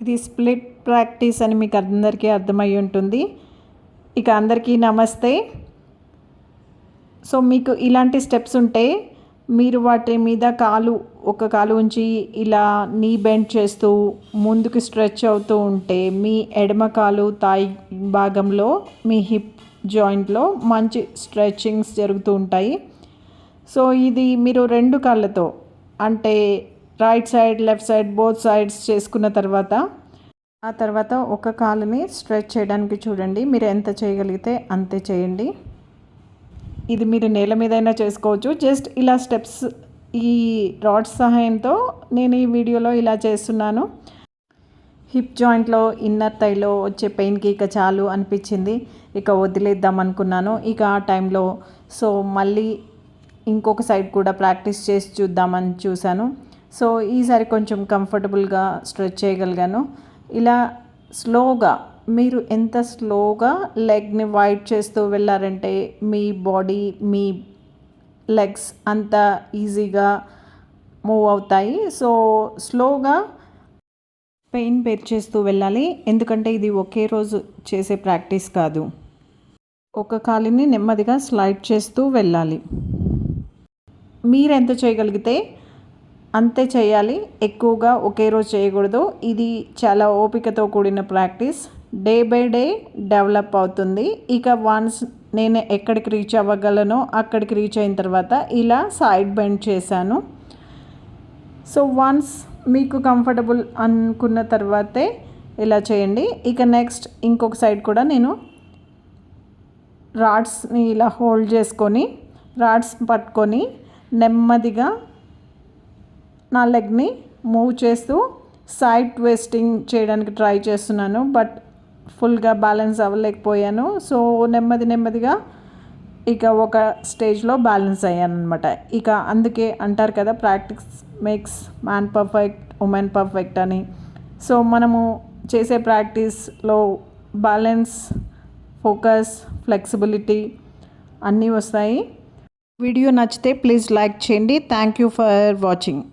ఇది split practice అని మీకు అందరికీ అర్థమై ఉంటుంది. ఇక అందరికీ నమస్తే. సో మీకు ఇలాంటి స్టెప్స్ ఉంటే మీరు వాటి మీద ఒక కాలు ఉంచి ఇలా నీ బెండ్ చేస్తూ ముందుకు స్ట్రెచ్ అవుతూ ఉంటే మీ ఎడమ కాలు థాయ్ భాగంలో మీ హిప్ జాయింట్లో మంచి స్ట్రెచింగ్స్ జరుగుతూ ఉంటాయి. సో ఇది మీరు 2 కాళ్ళతో అంటే right side left side both sides చేసుకున్న తర్వాత ఆ తర్వాత ఒక కాలుని స్ట్రెచ్ చేయడానికి చూడండి. మీరు ఎంత చేయగలిగితే అంతే చేయండి. ఇది మీరు నేల మీదైనా చేసుకోవచ్చు. జస్ట్ ఇలా స్టెప్స్ ఈ రాడ్స్ సహాయంతో నేను ఈ వీడియోలో ఇలా చేస్తున్నాను. హిప్ జాయింట్లో ఇన్నర్ థైలో వచ్చే పెయిన్కి ఇక చాలు అనిపించింది. ఇక వదిలేద్దాం అనుకున్నాను. ఇక ఆ టైంలో సో మళ్ళీ ఇంకొక సైడ్ కూడా ప్రాక్టీస్ చేసి చూద్దామని చూశాను. సో ఈసారి కొంచెం కంఫర్టబుల్గా స్ట్రెచ్ చేయగలిగాను. ఇలా స్లోగా మీరు ఎంత స్లోగా లెగ్ని వైడ్ చేస్తూ వెళ్ళారంటే మీ బాడీ మీ లెగ్స్ అంత ఈజీగా మూవ్ అవుతాయి. సో స్లోగా పెయిన్ బేర్ చేస్తూ వెళ్ళాలి. ఎందుకంటే ఇది ఒకే రోజు చేసే ప్రాక్టీస్ కాదు. ఒక కాలుని నెమ్మదిగా స్లైడ్ చేస్తూ వెళ్ళాలి. మీరు ఎంత చేయగలిగితే అంతే చేయాలి. ఎక్కువగా ఒకే రోజు చేయకూడదు. ఇది చాలా ఓపికతో కూడిన practice. Day by day develop అవుతుంది. ఇక వన్స్ నేను ఎక్కడికి రీచ్ అవ్వగలనో అక్కడికి రీచ్ అయిన తర్వాత ఇలా సైడ్ బెండ్ చేశాను. సో వన్స్ మీకు కంఫర్టబుల్ అనుకున్న తర్వాతే ఇలా చేయండి. ఇక నెక్స్ట్ ఇంకొక సైడ్ కూడా నేను రాడ్స్ని ఇలా హోల్డ్ చేసుకొని రాడ్స్ పట్టుకొని నెమ్మదిగా నా లెగ్ని మూవ్ చేస్తూ సైడ్ ట్విస్టింగ్ చేయడానికి ట్రై చేస్తున్నాను. బట్ ఫుల్గా బ్యాలెన్స్ అవ్వలేకపోయాను. సో నెమ్మదిగా ఇక ఒక స్టేజ్లో బ్యాలెన్స్ అయ్యాను అనమాట. ఇక అందుకే అంటారు కదా practice makes man perfect women perfect అని. సో మనము చేసే ప్రాక్టీస్లో బ్యాలెన్స్ ఫోకస్ ఫ్లెక్సిబిలిటీ అన్నీ వస్తాయి. వీడియో నచ్చితే ప్లీజ్ లైక్ చేయండి. Thank you for watching.